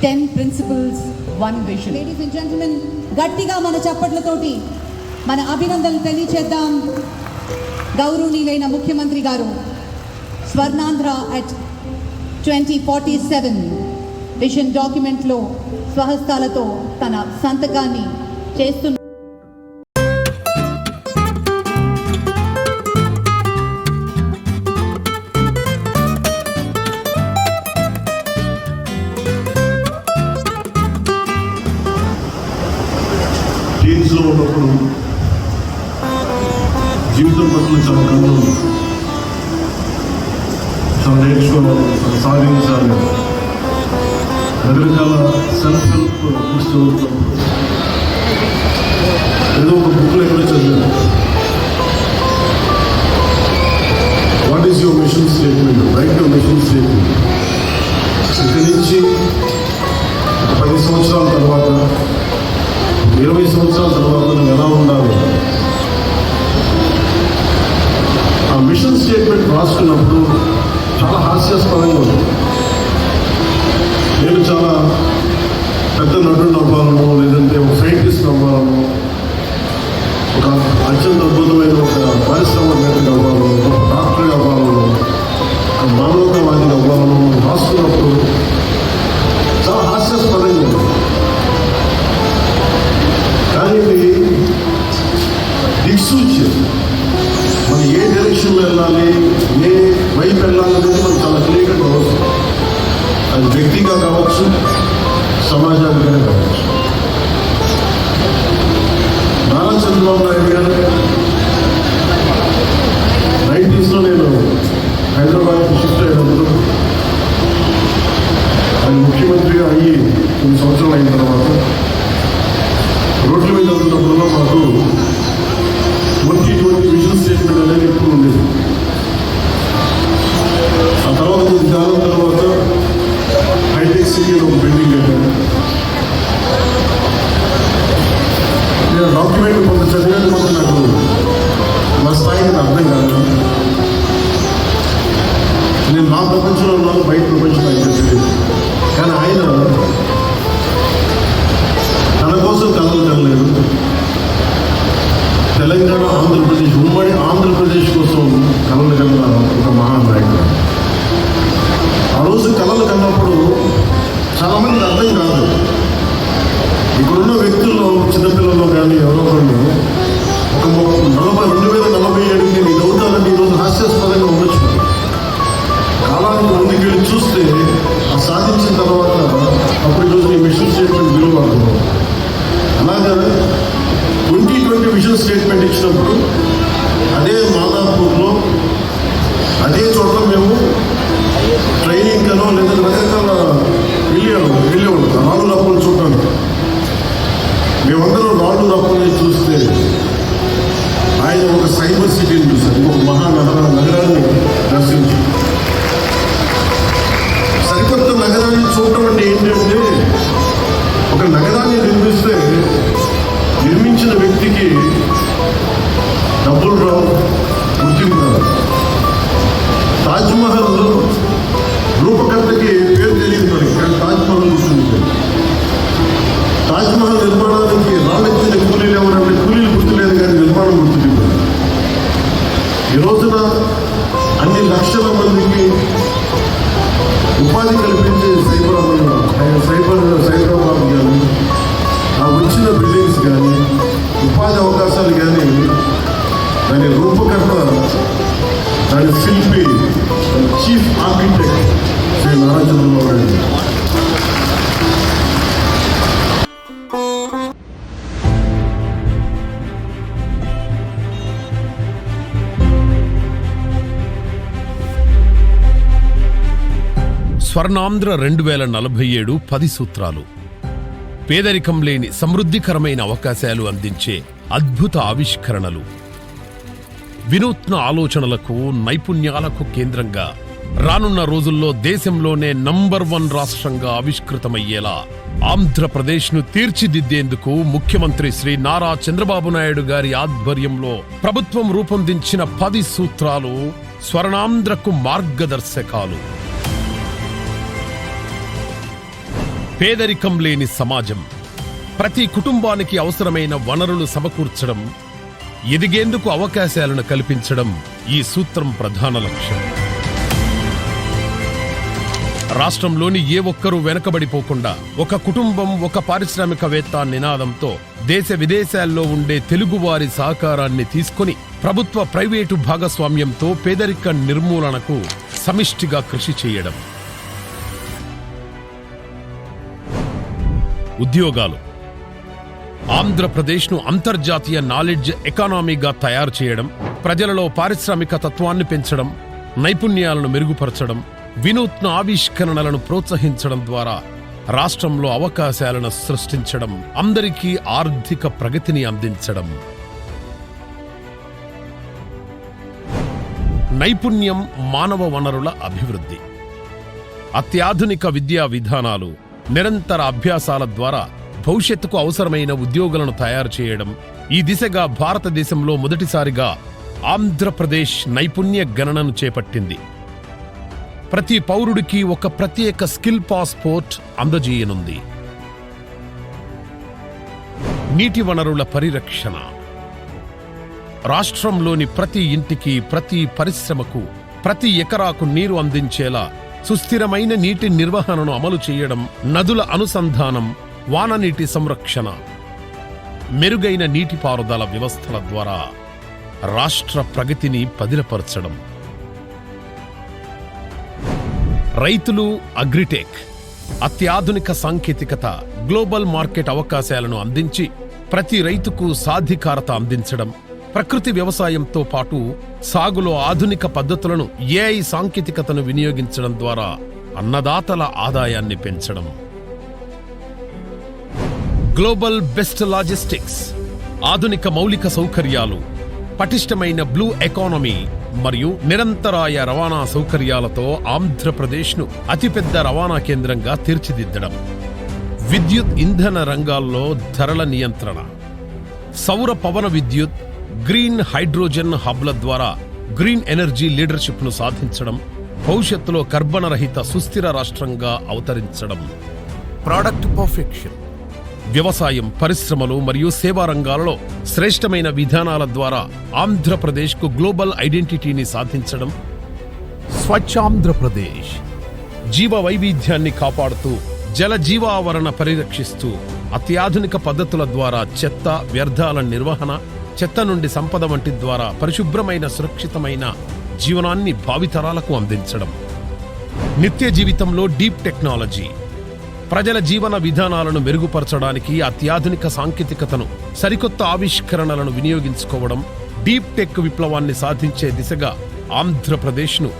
10 principles, 1 vision. Ladies and gentlemen, గట్టిగా మన చప్పట్లతోటి మన అభినందనలు తెలియచేద్దాం. గౌరవనీయులైన ముఖ్యమంత్రి గారు స్వర్ణాంధ్ర అట్ 2047 విజన్ డాక్యుమెంట్లో స్వహస్తాలతో తన సంతకాన్ని చేస్తున్న టీమ్స్లో ఉన్నప్పుడు జీవితం పట్ల చాలా కన్ను చాలా నేర్చుకోవాలి, సాధించాలి. రకరకాల సెల్ఫ్ హెల్ప్ బుక్స్ చదువుతున్నప్పుడు ఏదో ఒక బుక్లో ఎక్కడో చదివాను, what is your mission statement, right your mission statement. ఇక్కడి నుంచి 10 సంవత్సరాల తర్వాత 20 సంవత్సరాల తర్వాత నువ్వు ఎలా ఉండాలి, ఆ మిషన్ స్టేట్మెంట్ రాసుకున్నప్పుడు చాలా హాస్యాస్పదంగా ఉంది. నేను చాలా పెద్ద నటుడు అవ్వాలను, లేదంటే ఒక సైంటిస్ట్ అవ్వాలను, ఒక అత్యంత అద్భుతమైన ఒక పారిశ్రామికవేత్త అవ్వాలను, ఒక డాక్టర్ అవ్వాలను, ఒక మానవతావాది అవ్వాలను రాసుకున్నప్పుడు చాలా హాస్యాస్పదంగా ఉంది. కానీ ఇది దిక్సూచి మనం ఏ డైరెక్షన్లో వెళ్ళాలి, ఏ వైపు వెళ్ళాలనేది మనకు చాలా క్లియర్గా అవసరం. అది వ్యక్తిగా కావచ్చు, సమాజానికైనా కావచ్చు. నారా చంద్రబాబు నాయుడు గారు 90s నేను హైదరాబాద్కి షిఫ్ట్ అయినప్పుడు ఆయన ముఖ్యమంత్రిగా అయ్యి కొన్ని సంవత్సరాలు అయిన తర్వాత రోడ్ల మీద వెళ్తున్నప్పుడు మాకు 2020 విజన్ స్టేట్మెంట్ అనేది ఎప్పుడు ఉండేది. ఆ తర్వాత కొద్ది కాలం తర్వాత హైటెక్ సిటీ ఒక బిల్డింగ్ కట్టాను. నేను డాక్యుమెంట్ కొంత చదివేది మాత్రం నాకు నా స్థాయికి అర్థం కాదు. నేను నా ప్రపంచంలో ఉన్నాను, బయట ప్రపంచం నాకు తెలియదు. కానీ ఆయన తన కోసం కలలు కనలేదు. తెలంగాణ, ఆంధ్రప్రదేశ్, ఉమ్మడి ఆంధ్రప్రదేశ్ కోసం కలలు కన్న ఒక మహానాయకుడు. ఆ రోజు కలలు కన్నప్పుడు చాలామంది అర్థం కాదు. ఇక్కడున్న వ్యక్తుల్లో, చిన్నపిల్లల్లో కానీ ఎవరో ఒకళ్ళు ఒక 2047 నేను ఇది అవుతానని ఈరోజు హాస్యాస్పదంగా ఉండొచ్చు. కాలానికి ముందుకు వెళ్ళి చూస్తే ఆ సాధించిన తర్వాత అప్పుడు ఈరోజు ఈ మిషన్ స్టేట్మెంట్ విలువ అవుతుంది. అలాగా 2020 విజన్ స్టేట్మెంట్ ఇచ్చినప్పుడు అదే మాదాపూర్లో అదే చోట మేము ట్రైనింగ్ కనో లేదా రకరకాల వెళ్ళేవాడు రాళ్ళు రప్పలు చూడటానికి. మేమందరం రాళ్ళు రప్పల్ని చూస్తే ఆయన ఒక సైబర్ సిటీని చూశారు, ఇంకొక నగరాన్ని దర్శించి. సరిగ్గా కల్పించే సైబరాబాద్ కానీ ఆ వచ్చిన బిల్డింగ్స్ కానీ ఉపాధి అవకాశాలు కానీ దాని రూపకర్త దాని శిల్పి చీఫ్ ఆర్కిటెక్ట్ శ్రీ నారా చంద్రబాబు నాయుడు. స్వర్ణాంధ్ర 2047 10 సూత్రాలు. పేదరికం లేని సమృద్ధికరమైన అవకాశాలు అందించే అద్భుత ఆవిష్కరణలు. వినూత్న ఆలోచనలకు, నైపుణ్యాలకు కేంద్రంగా రానున్న రోజుల్లో దేశంలోనే నంబర్ 1 రాష్ట్రంగా ఆవిష్కృతమయ్యేలా ఆంధ్రప్రదేశ్ను తీర్చిదిద్దేందుకు ముఖ్యమంత్రి శ్రీ నారా చంద్రబాబు నాయుడు గారి ఆధ్వర్యంలో ప్రభుత్వం రూపొందించిన 10 సూత్రాలు స్వర్ణాంధ్రకు మార్గదర్శకాలు. పేదరికం లేని సమాజం, ప్రతి కుటుంబానికి అవసరమైన వనరులు సమకూర్చడం, ఎదిగేందుకు అవకాశాలను కల్పించడం ఈ సూత్రం ప్రధాన లక్ష్యం. రాష్ట్రంలోని ఏ ఒక్కరూ వెనకబడిపోకుండా ఒక కుటుంబం, ఒక పారిశ్రామికవేత్త నినాదంతో దేశ విదేశాల్లో ఉండే తెలుగువారి సహకారాన్ని తీసుకొని ప్రభుత్వ ప్రైవేటు భాగస్వామ్యంతో పేదరిక నిర్మూలనకు సమిష్టిగా కృషి చేయడం. ఉద్యోగాలు. ఆంధ్రప్రదేశ్ను అంతర్జాతీయ నాలెడ్జ్ ఎకానమీగా తయారు చేయడం, ప్రజలలో పారిశ్రామిక తత్వాన్ని పెంచడం, నైపుణ్యాలను మెరుగుపరచడం, వినూత్న ఆవిష్కరణలను ప్రోత్సహించడం ద్వారా రాష్ట్రంలో అవకాశాలను సృష్టించడం, అందరికీ ఆర్థిక ప్రగతిని అందించడం. నైపుణ్యం, మానవ వనరుల అభివృద్ధి. అత్యాధునిక విద్యా విధానాలు, నిరంతర అభ్యాసాల ద్వారా భవిష్యత్తుకు అవసరమైన ఉద్యోగులను తయారు చేయడం. ఈ దిశగా భారతదేశంలో మొదటిసారిగా ఆంధ్రప్రదేశ్ నైపుణ్య గణనను చేపట్టింది. ప్రతి పౌరుడికి ఒక ప్రత్యేక స్కిల్ పాస్పోర్ట్ అందజేయనుంది. నీటి వనరుల పరిరక్షణ. రాష్ట్రంలోని ప్రతి ఇంటికి, ప్రతి పరిశ్రమకు, ప్రతి ఎకరాకు నీరు అందించేలా సుస్థిరమైన నీటి నిర్వహణను అమలు చేయడం, నదుల అనుసంధానం, వాననీటి సంరక్షణ, మెరుగైన నీటిపారుదల వ్యవస్థల ద్వారా రాష్ట్ర ప్రగతిని పదిలపరచడం. రైతులు, అగ్రిటెక్. అత్యాధునిక సాంకేతికత, గ్లోబల్ మార్కెట్ అవకాశాలను అందించి ప్రతి రైతుకు సాధికారత అందించడం. ప్రకృతి వ్యవసాయంతో పాటు సాగులో ఆధునిక పద్ధతులను, ఏఐ సాంకేతికతను వినియోగించడం ద్వారా అన్నదాతల ఆదాయాన్ని పెంచడం. Global best logistics. ఆధునిక మౌలిక సౌకర్యాలు, పటిష్టమైన బ్లూ ఎకానమీ మరియు నిరంతరాయ రవాణా సౌకర్యాలతో ఆంధ్రప్రదేశ్ను అతిపెద్ద రవాణా కేంద్రంగా తీర్చిదిద్దడం. విద్యుత్ ఇంధన రంగాల్లో ధరల నియంత్రణ. సౌర పవన విద్యుత్, గ్రీన్ హైడ్రోజన్ హబ్ల ద్వారా గ్రీన్ ఎనర్జీ లీడర్షిప్ను సాధించడం. భవిష్యత్తులో కర్బన రహిత సుస్థిర రాష్ట్రంగా అవతరించడం. Product perfection. వ్యవసాయం, పరిశ్రమలు మరియు సేవా రంగాలలో శ్రేష్టమైన విధానాల ద్వారా ఆంధ్రప్రదేశ్కు గ్లోబల్ ఐడెంటిటీని సాధించడం. స్వచ్ఛాంధ్రప్రదేశ్. జీవ వైవిధ్యాన్ని కాపాడుతూ, జల జీవావరణ పరిరక్షిస్తూ, అత్యాధునిక పద్ధతుల ద్వారా చెత్త, వ్యర్థాల నిర్వహణ, చెత్త నుండి సంపద వంటి ద్వారా పరిశుభ్రమైన, సురక్షితమైన జీవనాన్ని భావితరాలకు అందించడం. నిత్య జీవితంలో డీప్ టెక్నాలజీ. ప్రజల జీవన విధానాలను మెరుగుపరచడానికి అత్యాధునిక సాంకేతికతను, సరికొత్త ఆవిష్కరణలను వినియోగించుకోవడం. డీప్ టెక్ విప్లవాన్ని సాధించే దిశగా ఆంధ్రప్రదేశ్ను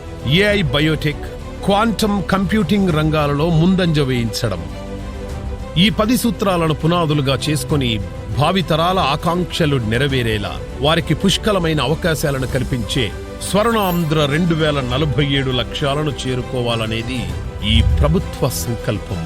ఏఐ, బయోటెక్, క్వాంటమ్ కంప్యూటింగ్ రంగాలలో ముందంజ వేయించడం. ఈ 10 సూత్రాలను పునాదులుగా చేసుకుని భావితరాల ఆకాంక్షలు నెరవేరేలా వారికి పుష్కలమైన అవకాశాలను కల్పించే స్వర్ణాంధ్ర 2047 లక్ష్యాలను చేరుకోవాలనేది ఈ ప్రభుత్వ సంకల్పం.